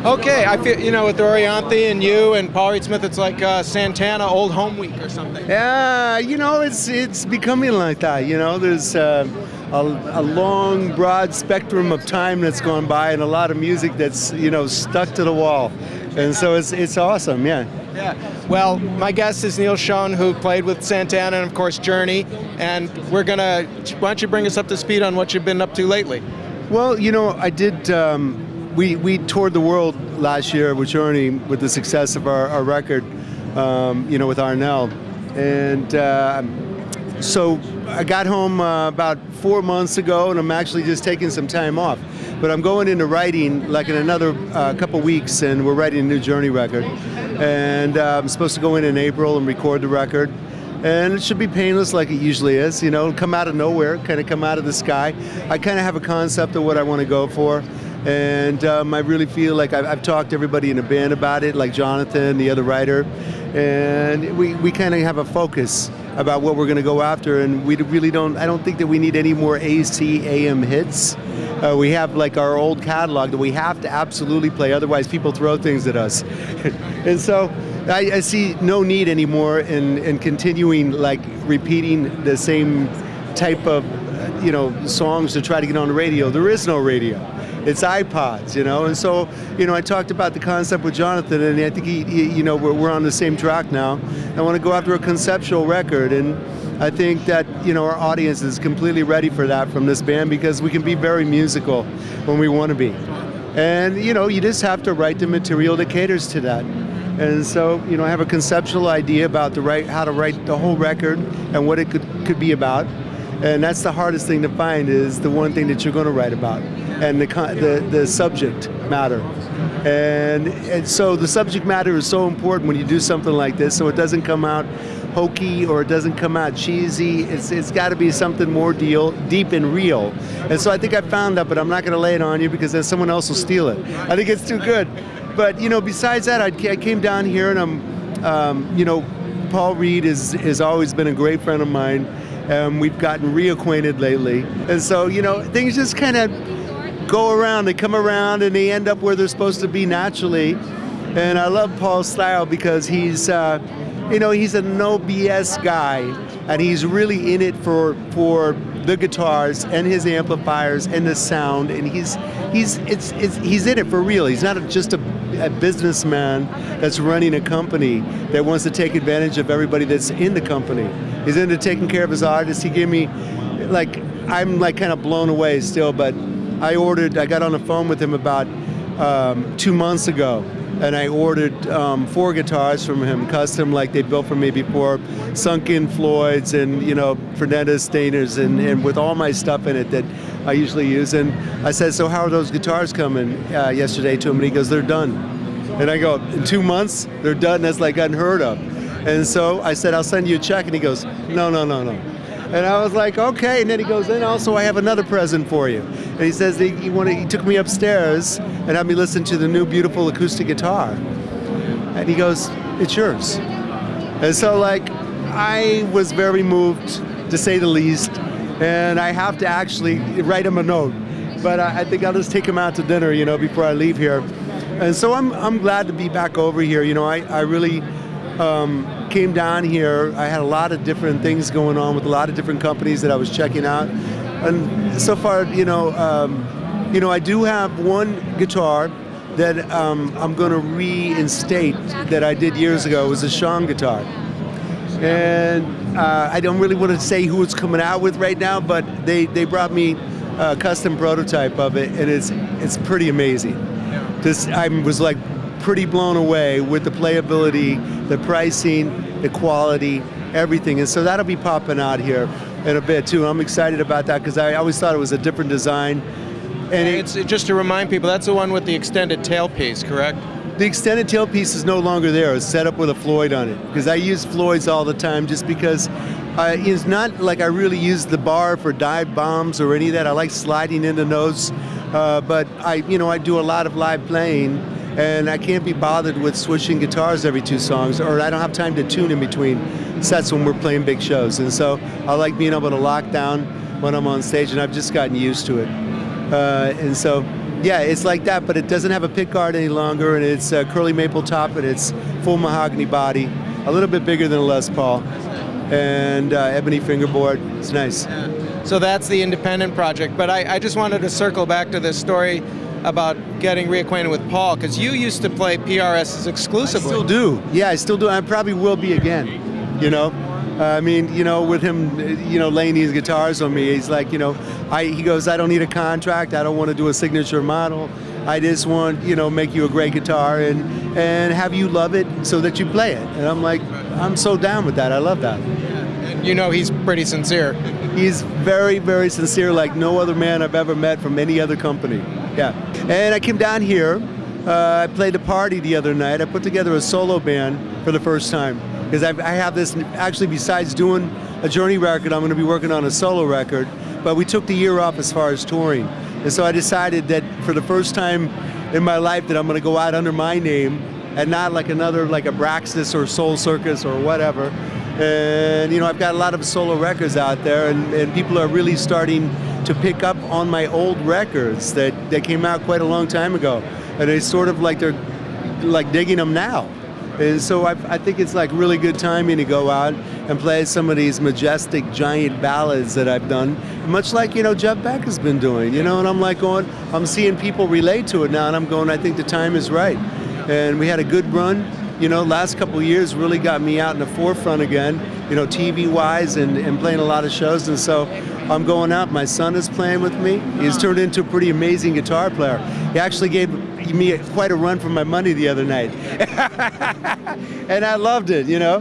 Okay, I feel, with Orianthe and you and Paul Reed Smith, it's like Santana Old Home Week or something. Yeah, it's becoming like that. There's a long, broad spectrum of time that's gone by and a lot of music that's, stuck to the wall. And so it's awesome, yeah. Yeah. Well, my guest is Neal Schon, who played with Santana and, of course, Journey. And why don't you bring us up to speed on what you've been up to lately? Well, I did, we toured the world last year with Journey with the success of our record, with Neal. And so I got home about 4 months ago, and I'm actually just taking some time off. But I'm going into writing like in another couple weeks, and we're writing a new Journey record. And I'm supposed to go in April and record the record. And it should be painless like it usually is, come out of nowhere, kind of come out of the sky. I kind of have a concept of what I want to go for. And I really feel like I've talked to everybody in the band about it, like Jonathan, the other writer. And we kind of have a focus about what we're going to go after. And we really I don't think that we need any more AC, AM hits. We have like our old catalog that we have to absolutely play, otherwise people throw things at us. And so I see no need anymore in continuing like repeating the same type of songs to try to get on the radio. There is no radio. It's iPods, and so, I talked about the concept with Jonathan, and I think we're on the same track now. I want to go after a conceptual record, and I think that, our audience is completely ready for that from this band, because we can be very musical when we want to be. And, you just have to write the material that caters to that. And so, I have a conceptual idea about how to write the whole record and what it could be about. And that's the hardest thing to find, is the one thing that you're going to write about, and the subject matter. And so the subject matter is so important when you do something like this, so it doesn't come out hokey or it doesn't come out cheesy. It's got to be something more deep and real. And so I think I found that, but I'm not going to lay it on you because then someone else will steal it. I think it's too good. But, besides that, I came down here, and I'm, Paul Reed has always been a great friend of mine. We've gotten reacquainted lately. And so, things just kind of go around, they come around, and they end up where they're supposed to be naturally. And I love Paul's style because he's a no BS guy, and he's really in it for the guitars and his amplifiers and the sound, and he's in it for real. He's not just a businessman that's running a company that wants to take advantage of everybody that's in the company. He's into taking care of his artists. He gave me, I'm kind of blown away still, but I got on the phone with him about 2 months ago, and I ordered 4 guitars from him, custom, like they built for me before, sunk-in Floyds and, Fernandez Stainers, and with all my stuff in it that I usually use. And I said, so how are those guitars coming yesterday to him? And he goes, they're done. And I go, in 2 months? They're done? That's like unheard of. And so I said, I'll send you a check. And he goes, no. And I was like, okay. And then he goes, and also I have another present for you. And he says he took me upstairs and had me listen to the new beautiful acoustic guitar. And he goes, it's yours. And so I was very moved, to say the least. And I have to actually write him a note. But I think I'll just take him out to dinner, before I leave here. And so I'm glad to be back over here. I really came down here. I had a lot of different things going on with a lot of different companies that I was checking out. And so far, I do have one guitar that I'm going to reinstate that I did years ago. It was a Schon guitar. And I don't really want to say who it's coming out with right now, but they brought me a custom prototype of it, and it's pretty amazing. I was pretty blown away with the playability, the pricing, the quality, everything. And so that'll be popping out here in a bit too. I'm excited about that because I always thought it was a different design. And it's just to remind people, that's the one with the extended tailpiece, correct? The extended tailpiece is no longer there. It's set up with a Floyd on it because I use Floyds all the time just because it's not like I really use the bar for dive bombs or any of that. I like sliding into notes, but I do a lot of live playing, and I can't be bothered with switching guitars every 2 songs, or I don't have time to tune in between sets when we're playing big shows. And so I like being able to lock down when I'm on stage, and I've just gotten used to it. And so Yeah, it's like that, but it doesn't have a pick guard any longer, and it's curly maple top, and it's full mahogany body, a little bit bigger than a Les Paul, and ebony fingerboard. It's nice. So that's the independent project. But I just wanted to circle back to this story about getting reacquainted with Paul, because you used to play PRSs exclusively. I still do. Yeah, I still do. I probably will be again, you know. I mean, you know, with him, you know, laying these guitars on me, he's like, you know, he goes, I don't need a contract. I don't want to do a signature model. I just want, you know, make you a great guitar and have you love it so that you play it. And I'm like, I'm so down with that. I love that. And you know he's pretty sincere. He's very, very sincere, like no other man I've ever met from any other company. Yeah. And I came down here. I played a party the other night. I put together a solo band for the first time. Because I have this, actually besides doing a Journey record, I'm going to be working on a solo record, but we took the year off as far as touring. And so I decided that for the first time in my life that I'm going to go out under my name and not like another, like a Braxis or Soul Circus or whatever. And you know, I've got a lot of solo records out there, and people are really starting to pick up on my old records that came out quite a long time ago. And it's sort of like they're like digging them now. And so I think it's like really good timing to go out and play some of these majestic giant ballads that I've done, much like, you know, Jeff Beck has been doing, you know, and I'm like going, I'm seeing people relate to it now, and I'm going, I think the time is right. And we had a good run, you know, last couple of years really got me out in the forefront again, you know, TV-wise and playing a lot of shows, and so I'm going out. My son is playing with me. He's turned into a pretty amazing guitar player. He actually gave me quite a run for my money the other night. And I loved it, you know.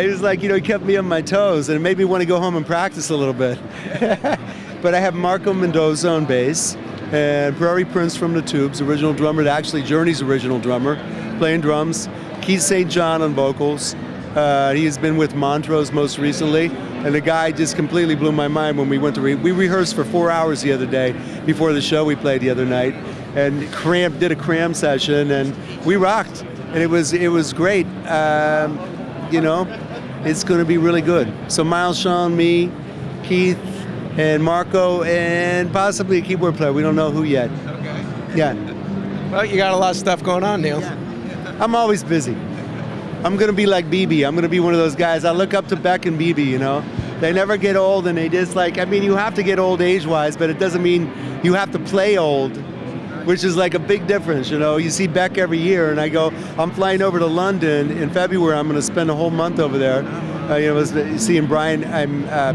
He was like, you know, he kept me on my toes and it made me want to go home and practice a little bit. But I have Marco Mendoza on bass and Prairie Prince from the Tubes, original drummer, actually Journey's original drummer, playing drums. Keith St. John on vocals. He has been with Montrose most recently, and the guy just completely blew my mind when we went to we rehearsed for 4 hours the other day before the show we played the other night, and did a cram session, and we rocked, and it was great. You know, it's going to be really good. So Miles, Schon, me, Keith, and Marco, and possibly a keyboard player. We don't know who yet. Okay. Yeah. Well, you got a lot of stuff going on, Neal. Yeah. I'm always busy. I'm going to be like BB. I'm going to be one of those guys. I look up to Beck and BB, you know. They never get old, and they just like, I mean, you have to get old age-wise, but it doesn't mean you have to play old, which is like a big difference, you know. You see Beck every year, and I go, I'm flying over to London in February. I'm going to spend a whole month over there. You know, I was seeing Brian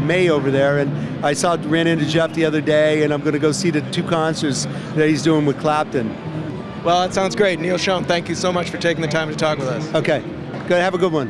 May over there, and I ran into Jeff the other day, and I'm going to go see the 2 concerts that he's doing with Clapton. Well, that sounds great. Neal Schon, thank you so much for taking the time to talk with us. Okay. Good. Have a good one.